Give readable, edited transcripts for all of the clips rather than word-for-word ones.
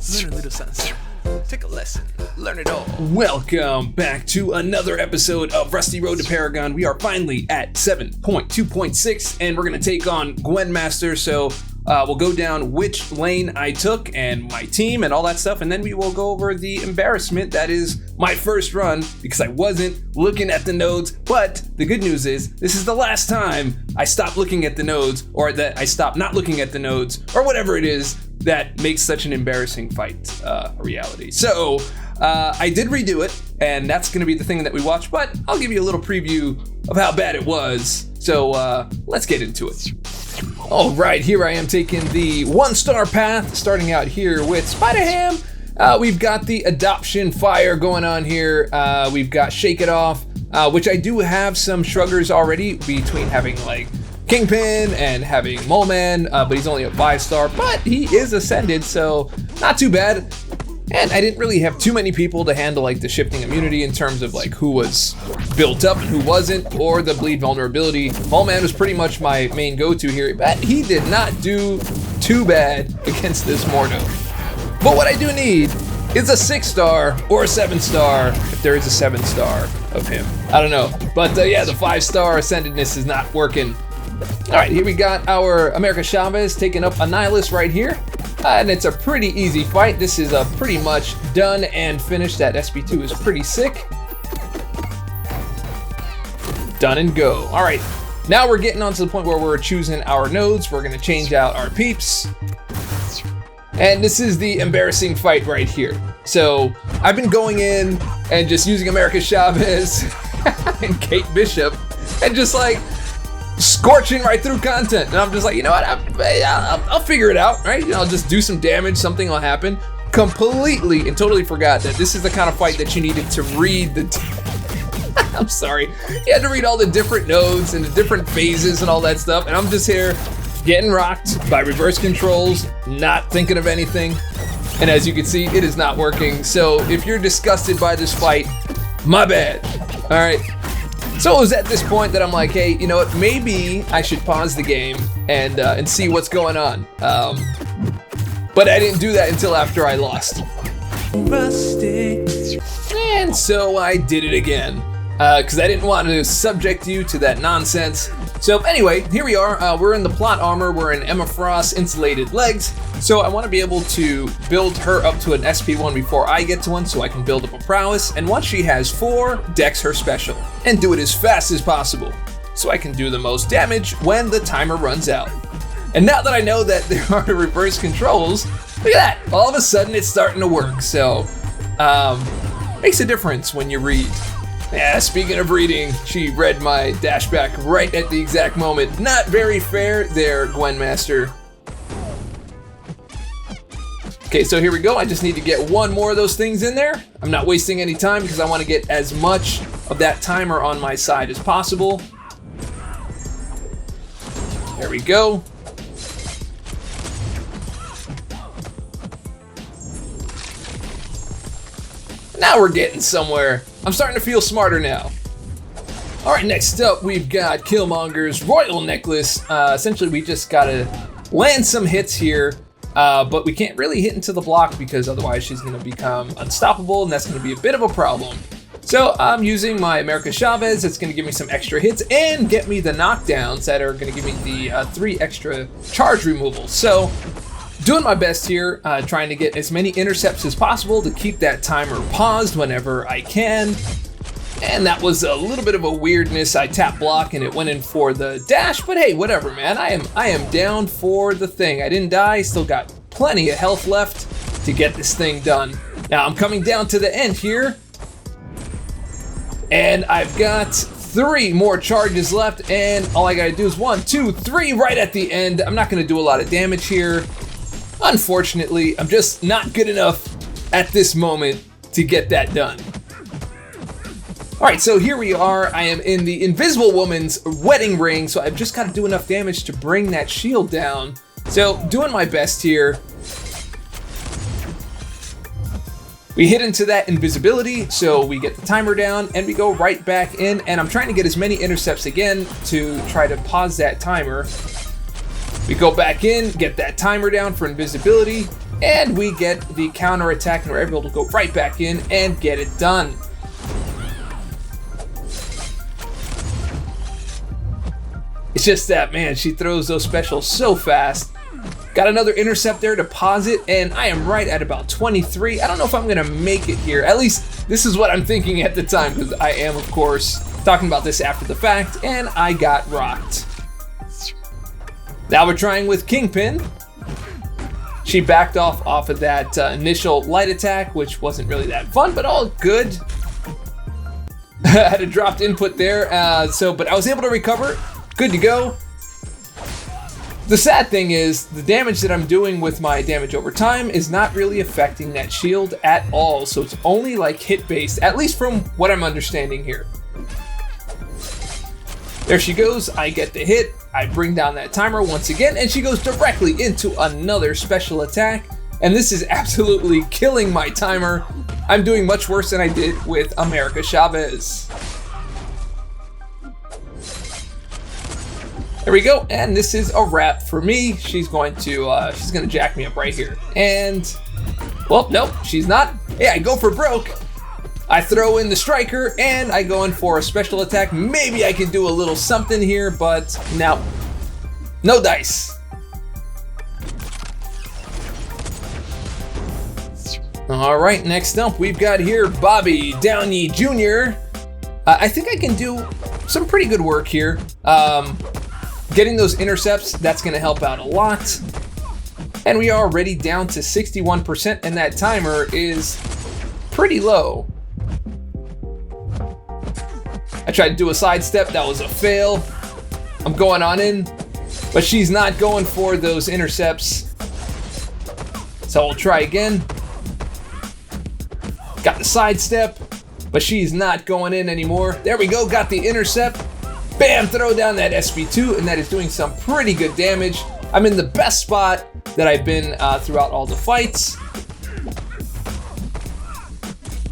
Learn a little something. Take a lesson. Learn it all. Welcome back to another episode of Rusty Road to Paragon. We are finally at 7.2.6 and we're going to take on Gwenmaster. So we'll go down which lane I took and my team and all that stuff. And then we will go over the embarrassment that is my first run because I wasn't looking at the nodes. But the good news is this is the last time I stop looking at the nodes, or that I stop not looking at the nodes, or whatever it is that makes such an embarrassing fight a reality. So I did redo it, and that's going to be the thing that we watch, but I'll give you a little preview of how bad it was. So let's get into it. All right, here I am taking the 1-star path, starting out here with Spider-Ham. We've got the Adoption Fire going on here. We've got Shake It Off, which I do have some shruggers already between having like Kingpin and having Mole Man, but he's only a 5-star, but he is ascended, so not too bad. And I didn't really have too many people to handle like the shifting immunity in terms of like who was built up and who wasn't, or the bleed vulnerability. Mole Man was pretty much my main go-to here, but he did not do too bad against this Mordo. But what I do need is a 6-star or a 7-star, if there is a 7-star of him. I don't know, but yeah, the 5-star ascendedness is not working. All right, here we got our America Chavez taking up Annihilus right here. And it's a pretty easy fight. This is pretty much done and finished. That SP2 is pretty sick. Done and go. All right, now we're getting on to the point where we're choosing our nodes. We're gonna change out our peeps. And this is the embarrassing fight right here. So I've been going in and just using America Chavez and Kate Bishop and just like scorching right through content, and I'm just like, you know what, I'll figure it out, right? I'll just do some damage, something will happen. Completely and totally forgot that this is the kind of fight that you needed to read the I'm sorry, you had to read all the different nodes and the different phases and all that stuff, and I'm just here getting rocked by reverse controls, not thinking of anything, and as you can see, it is not working. So if you're disgusted by this fight, my bad. All right. So it was at this point that I'm like, hey, you know what? Maybe I should pause the game and see what's going on. But I didn't do that until after I lost. Rusty. And so I did it again because I didn't want to subject you to that nonsense. So anyway, here we are. We're in the plot armor. We're in Emma Frost's insulated legs. So I want to be able to build her up to an SP1 before I get to one, so I can build up a prowess. And once she has 4, dex her special and do it as fast as possible, so I can do the most damage when the timer runs out. And now that I know that there are reverse controls, look at that! All of a sudden it's starting to work. So makes a difference when you read. Yeah, speaking of reading, she read my dashback right at the exact moment. Not very fair there, Gwenmaster. Okay, so here we go. I just need to get one more of those things in there. I'm not wasting any time because I want to get as much of that timer on my side as possible. There we go. Now we're getting somewhere. I'm starting to feel smarter now. All right, next up we've got Killmonger's Royal Necklace. Essentially, we just gotta land some hits here, but we can't really hit into the block because otherwise she's gonna become unstoppable, and that's gonna be a bit of a problem. So I'm using my America Chavez. It's gonna give me some extra hits and get me the knockdowns that are gonna give me the 3 extra charge removals. So doing my best here, trying to get as many intercepts as possible to keep that timer paused whenever I can. And that was a little bit of a weirdness. I tap block and it went in for the dash, but hey, whatever, man. I am down for the thing. I didn't die, still got plenty of health left to get this thing done. Now I'm coming down to the end here, and I've got 3 more charges left, and all I gotta do is 1, 2, 3 right at the end. I'm not gonna do a lot of damage here. Unfortunately, I'm just not good enough at this moment to get that done. All right, so here we are. I am in the Invisible Woman's wedding ring, so I've just got to do enough damage to bring that shield down. So doing my best here. We hit into that invisibility, so we get the timer down and we go right back in, and I'm trying to get as many intercepts again to try to pause that timer. We go back in, get that timer down for invisibility, and we get the counter attack, and we're able to go right back in and get it done. It's just that, man, she throws those specials so fast. Got another intercept there to pause it, and I am right at about 23. I don't know if I'm gonna make it here. At least this is what I'm thinking at the time, because I am, of course, talking about this after the fact, and I got rocked. Now we're trying with Kingpin. She backed off of that initial light attack, which wasn't really that fun, but all good. I had a dropped input there, but I was able to recover. Good to go. The sad thing is, the damage that I'm doing with my damage over time is not really affecting that shield at all, so it's only like hit based, at least from what I'm understanding here. There she goes, I get the hit, I bring down that timer once again, and she goes directly into another special attack, and this is absolutely killing my timer. I'm doing much worse than I did with America Chavez. There we go, and this is a wrap for me. She's gonna jack me up right here. And, well, nope, she's not. Hey, I go for broke. I throw in the striker, and I go in for a special attack. Maybe I can do a little something here, but no. No dice. All right, next up, we've got here Bobby Downey Jr. I think I can do some pretty good work here. Getting those intercepts, that's going to help out a lot. And we are already down to 61%, and that timer is pretty low. I tried to do a sidestep, that was a fail. I'm going on in, but she's not going for those intercepts. So we'll try again. Got the sidestep, but she's not going in anymore. There we go, got the intercept. Bam, throw down that SP2, and that is doing some pretty good damage. I'm in the best spot that I've been throughout all the fights.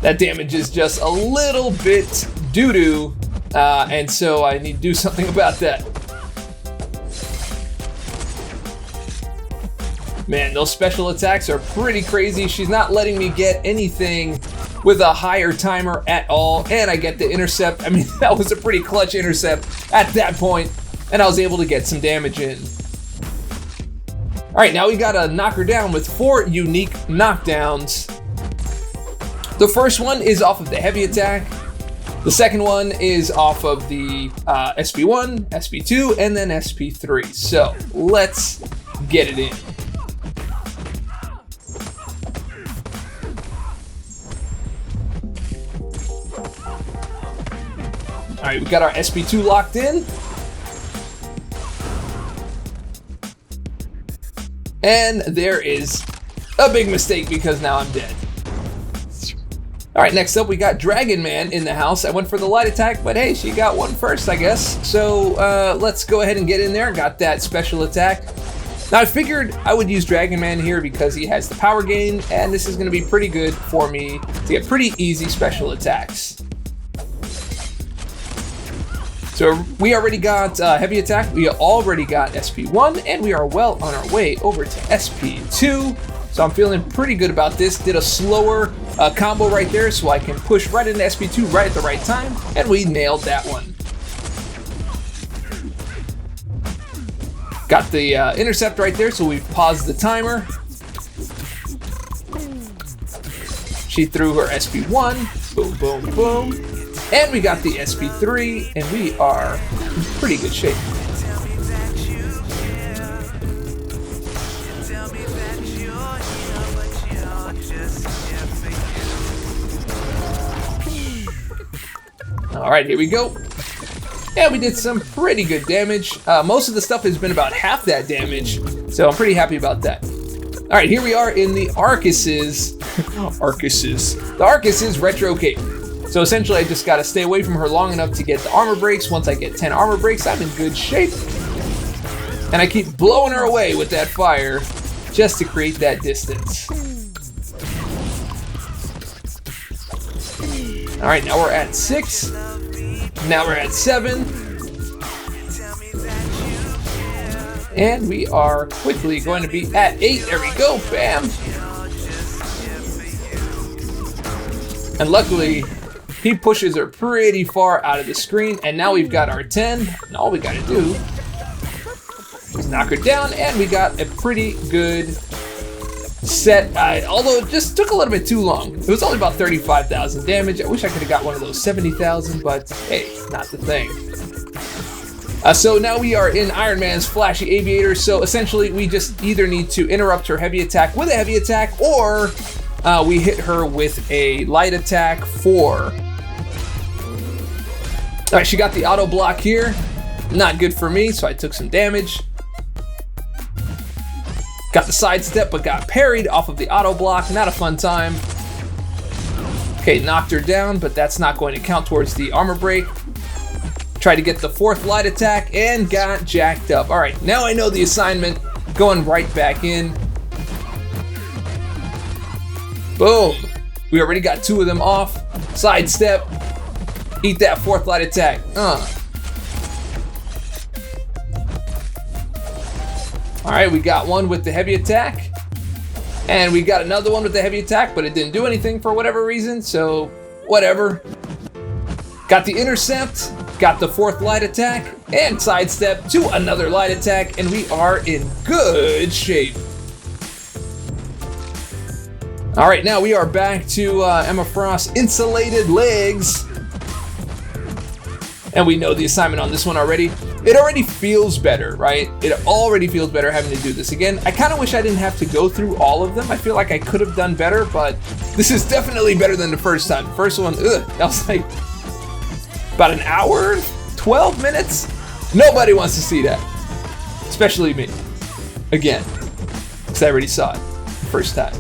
That damage is just a little bit doo-doo, and so I need to do something about that. Man, those special attacks are pretty crazy. She's not letting me get anything with a higher timer at all, and I get the intercept. I mean, that was a pretty clutch intercept at that point, and I was able to get some damage in. All right, now we gotta knock her down with 4 unique knockdowns. The first one is off of the heavy attack. The second one is off of the SP1, SP2, and then SP3. So let's get it in. All right, we got our SP2 locked in. And there is a big mistake because now I'm dead. All right, next up we got Dragon Man in the house. I went for the light attack, but hey, she got one first, I guess. So let's go ahead and get in there. Got that special attack. Now I figured I would use Dragon Man here because he has the power gain, and this is gonna be pretty good for me to get pretty easy special attacks. So we already got heavy attack, we already got SP1, and we are well on our way over to SP2. So I'm feeling pretty good about this. Did a slower combo right there so I can push right into SP2 right at the right time, and we nailed that one. Got the intercept right there, so we've paused the timer. She threw her SP1, boom, boom, boom. And we got the SP3, and we are in pretty good shape. All right, here we go. Yeah, we did some pretty good damage. Most of the stuff has been about half that damage, so I'm pretty happy about that. All right, here we are in the Arcus's, the Arcus's retro cape. So essentially, I just gotta stay away from her long enough to get the armor breaks. Once I get 10 armor breaks, I'm in good shape. And I keep blowing her away with that fire just to create that distance. All right, now we're at 6. Now we're at 7. And we are quickly going to be at 8. There we go, bam. And luckily, he pushes her pretty far out of the screen, and now we've got our 10, and all we gotta do is knock her down, and we got a pretty good set, although it just took a little bit too long. It was only about 35,000 damage. I wish I could have got one of those 70,000, but hey, not the thing. So now we are in Iron Man's flashy aviator, so essentially we just either need to interrupt her heavy attack with a heavy attack, or we hit her with a light attack 4. Alright, she got the auto block here. Not good for me, so I took some damage. Got the sidestep, but got parried off of the auto block. Not a fun time. Okay, knocked her down, but that's not going to count towards the armor break. Tried to get the 4th light attack and got jacked up. Alright, now I know the assignment. Going right back in. Boom. We already got 2 of them off. Sidestep. Eat that 4th light attack. Alright, we got one with the heavy attack. And we got another one with the heavy attack, but it didn't do anything for whatever reason, so whatever. Got the intercept, got the 4th light attack, and sidestep to another light attack, and we are in good shape. Alright, now we are back to Emma Frost's insulated legs. And we know the assignment on this one already. It already feels better, right? It already feels better having to do this again. I kind of wish I didn't have to go through all of them. I feel like I could have done better, but this is definitely better than the first time. The first one, that was like about an hour, 12 minutes. Nobody wants to see that, especially me. Again, because I already saw it the first time.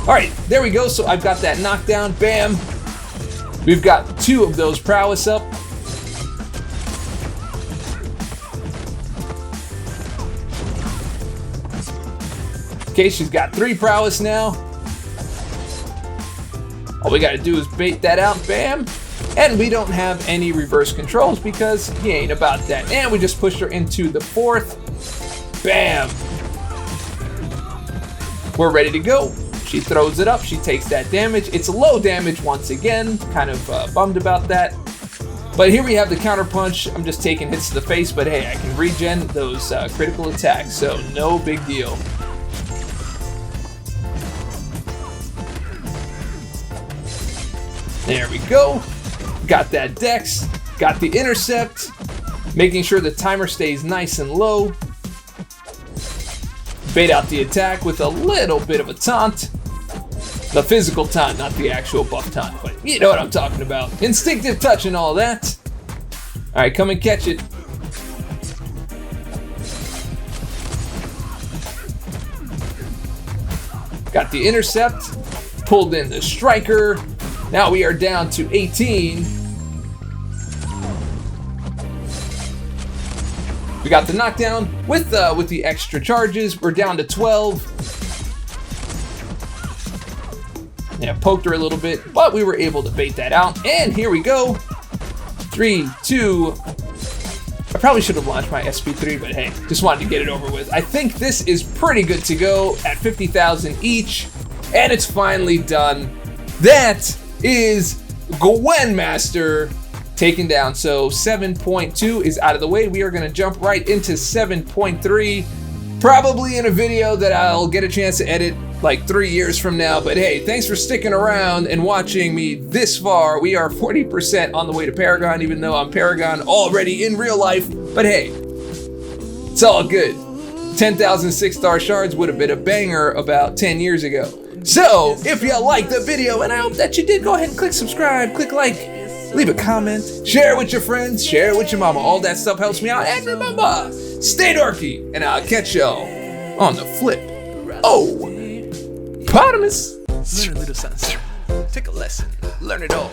All right, there we go. So I've got that knockdown, bam. We've got 2 of those prowess up. Okay, she's got 3 prowess now. All we gotta do is bait that out, bam. And we don't have any reverse controls because he ain't about that. And we just pushed her into the 4th. Bam. We're ready to go. She throws it up, she takes that damage. It's low damage once again, kind of bummed about that. But here we have the counter punch. I'm just taking hits to the face, but hey, I can regen those critical attacks, so no big deal. There we go. Got that dex, got the intercept, making sure the timer stays nice and low. Bait out the attack with a little bit of a taunt. The physical taunt, not the actual buff taunt, but you know what I'm talking about. Instinctive touch and all that. All right, come and catch it. Got the intercept, pulled in the striker. Now we are down to 18. We got the knockdown with the extra charges. We're down to 12. Yeah, poked her a little bit, but we were able to bait that out. And here we go. 3, 2. I probably should have launched my SP3, but hey, just wanted to get it over with. I think this is pretty good to go at 50,000 each, and it's finally done. That is Gwenmaster taken down. So 7.2 is out of the way. We are going to jump right into 7.3, probably in a video that I'll get a chance to edit like 3 years from now. But hey, thanks for sticking around and watching me this far. We are 40% on the way to Paragon, even though I'm Paragon already in real life. But hey, it's all good. 10,000 6-star shards would have been a banger about 10 years ago. So, if you liked the video, and I hope that you did, go ahead and click subscribe, click like, leave a comment, share it with your friends, share it with your mama. All that stuff helps me out. And remember, stay dorky, and I'll catch y'all on the flip. Oh, Potamus. Learn a little something. Take a lesson. Learn it all.